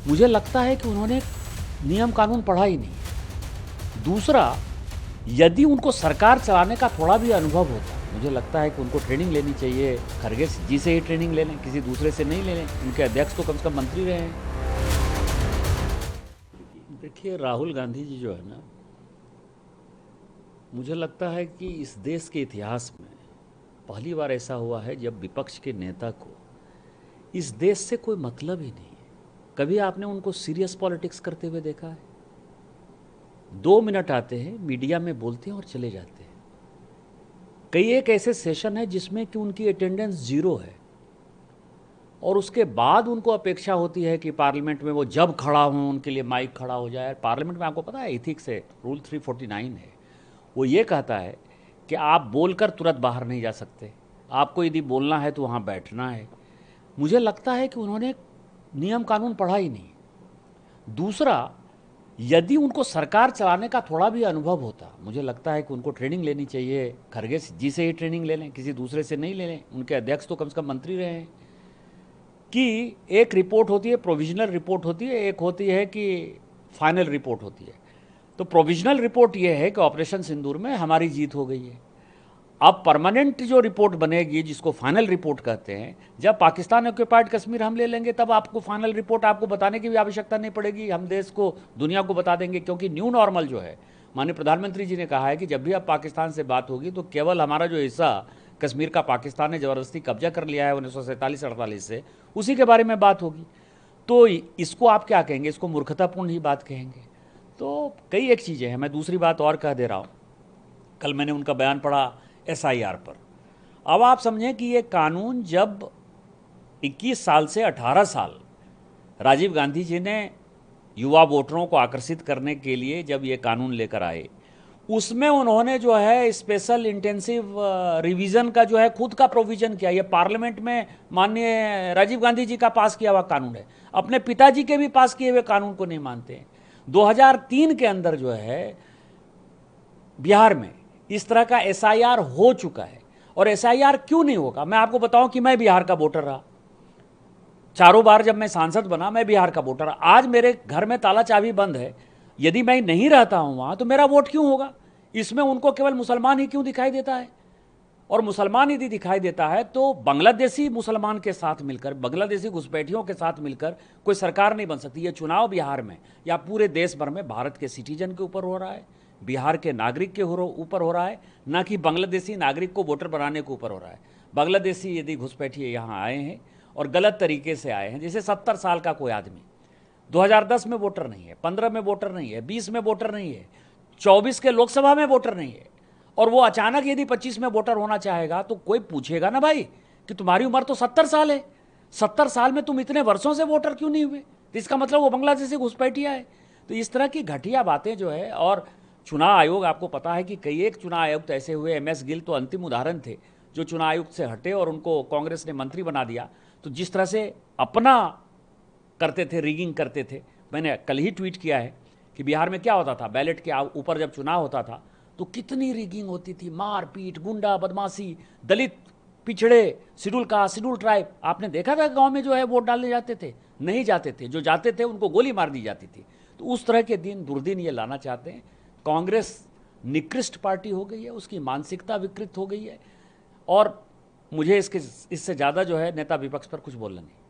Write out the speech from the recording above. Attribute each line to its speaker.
Speaker 1: मुझे लगता है कि उन्होंने नियम कानून पढ़ा ही नहीं। दूसरा, यदि उनको सरकार चलाने का थोड़ा भी अनुभव होता, मुझे लगता है कि उनको ट्रेनिंग लेनी चाहिए। खरगे जी से ही ट्रेनिंग ले लें, किसी दूसरे से नहीं ले लें। उनके अध्यक्ष तो कम से कम मंत्री रहे हैं। देखिए, राहुल गांधी जी जो है ना, मुझे लगता है कि इस देश के इतिहास में पहली बार ऐसा हुआ है जब विपक्ष के नेता को इस देश से कोई मतलब ही नहीं है। कभी आपने उनको सीरियस पॉलिटिक्स करते हुए देखा है? 2 मिनट आते हैं, मीडिया में बोलते हैं और चले जाते हैं। कई एक ऐसे सेशन है जिसमें कि उनकी अटेंडेंस 0 है और उसके बाद उनको अपेक्षा होती है कि पार्लियामेंट में वो जब खड़ा हों उनके लिए माइक खड़ा हो जाए। पार्लियामेंट में आपको पता है एथिक्स है, रूल 349 है। वो ये कहता है कि आप बोलकर तुरंत बाहर नहीं जा सकते, आपको यदि बोलना है तो वहाँ बैठना है। मुझे लगता है कि उन्होंने नियम कानून पढ़ा ही नहीं। दूसरा, यदि उनको सरकार चलाने का थोड़ा भी अनुभव होता, मुझे लगता है कि उनको ट्रेनिंग लेनी चाहिए। खरगे जी से ही ट्रेनिंग ले लें, किसी दूसरे से नहीं ले लें। उनके अध्यक्ष तो कम से कम मंत्री रहे हैं। कि एक रिपोर्ट होती है, प्रोविजनल रिपोर्ट होती है, एक होती है कि फाइनल रिपोर्ट होती है। तो प्रोविजनल रिपोर्ट ये है कि ऑपरेशन सिंदूर में हमारी जीत हो गई है। अब परमानेंट जो रिपोर्ट बनेगी, जिसको फाइनल रिपोर्ट कहते हैं, जब पाकिस्तान ऑक्यूपाइड कश्मीर हम ले लेंगे तब आपको फाइनल रिपोर्ट आपको बताने की भी आवश्यकता नहीं पड़ेगी। हम देश को, दुनिया को बता देंगे। क्योंकि न्यू नॉर्मल जो है, माननीय प्रधानमंत्री जी ने कहा है कि जब भी अब पाकिस्तान से बात होगी तो केवल हमारा जो हिस्सा कश्मीर का पाकिस्तान ने ज़बरदस्ती कब्जा कर लिया है 1947-48 से, उसी के बारे में बात होगी। तो इसको आप क्या कहेंगे? इसको मूर्खतापूर्ण ही बात कहेंगे। तो कई एक चीज़ें हैं। मैं दूसरी बात और कह दे रहा हूँ। कल मैंने उनका बयान पढ़ा SIR पर। अब आप समझें कि ये कानून जब 21 साल से 18 साल राजीव गांधी जी ने युवा वोटरों को आकर्षित करने के लिए जब ये कानून लेकर आए, उसमें उन्होंने जो है स्पेशल इंटेंसिव रिवीजन का जो है खुद का प्रोविजन किया। ये पार्लियामेंट में माननीय राजीव गांधी जी का पास किया हुआ कानून है। अपने पिताजी के भी पास किए हुए कानून को नहीं मानते हैं। 2003 के अंदर जो है बिहार में इस तरह का SIR हो चुका है। और SIR क्यों नहीं होगा? मैं आपको बताऊं कि मैं बिहार का वोटर रहा। चारों बार जब मैं सांसद बना, मैं बिहार का वोटर रहा। आज मेरे घर में ताला चाबी बंद है। यदि मैं नहीं रहता हूं वहां तो मेरा वोट क्यों होगा? इसमें उनको केवल मुसलमान ही क्यों दिखाई देता है? और मुसलमान यदि दिखाई देता है तो बांग्लादेशी मुसलमान के साथ मिलकर, बांग्लादेशी घुसपैठियों के साथ मिलकर कोई सरकार नहीं बन सकती। ये चुनाव बिहार में या पूरे देश भर में भारत के सिटीजन के ऊपर हो रहा है, बिहार के नागरिक के ऊपर हो रहा है, ना कि बांग्लादेशी नागरिक को वोटर बनाने के ऊपर हो रहा है। बांग्लादेशी यदि घुसपैठिए यहाँ आए हैं और गलत तरीके से आए हैं, जैसे 70 साल का कोई आदमी 2010 में वोटर नहीं है, 15 में वोटर नहीं है, 20 में वोटर नहीं है, 24 के लोकसभा में वोटर नहीं है, और वो अचानक यदि 25 में वोटर होना चाहेगा तो कोई पूछेगा ना भाई कि तुम्हारी उम्र तो 70 साल है, 70 साल में तुम इतने वर्षों से वोटर क्यों नहीं हुए? तो इसका मतलब वो बांग्लादेशी घुसपैठिया है। तो इस तरह की घटिया बातें जो है। और चुनाव आयोग, आपको पता है कि कई एक चुनाव आयुक्त ऐसे हुए, MS गिल तो अंतिम उदाहरण थे, जो चुनाव आयुक्त से हटे और उनको कांग्रेस ने मंत्री बना दिया। तो जिस तरह से अपना करते थे, रिगिंग करते थे। मैंने कल ही ट्वीट किया है कि बिहार में क्या होता था, बैलेट के ऊपर जब चुनाव होता था तो कितनी रिगिंग होती थी, मारपीट, गुंडा बदमाशी, दलित, पिछड़े, शेड्यूल कास्ट, शेड्यूल ट्राइब। आपने देखा था गांव में जो है वोट डालने जाते थे? नहीं जाते थे। जो जाते थे उनको गोली मार दी जाती थी। तो उस तरह के दिन, दुर्दिन ये लाना चाहते हैं। कांग्रेस निकृष्ट पार्टी हो गई है, उसकी मानसिकता विकृत हो गई है। और मुझे इससे ज़्यादा जो है नेता विपक्ष पर कुछ बोलना नहीं।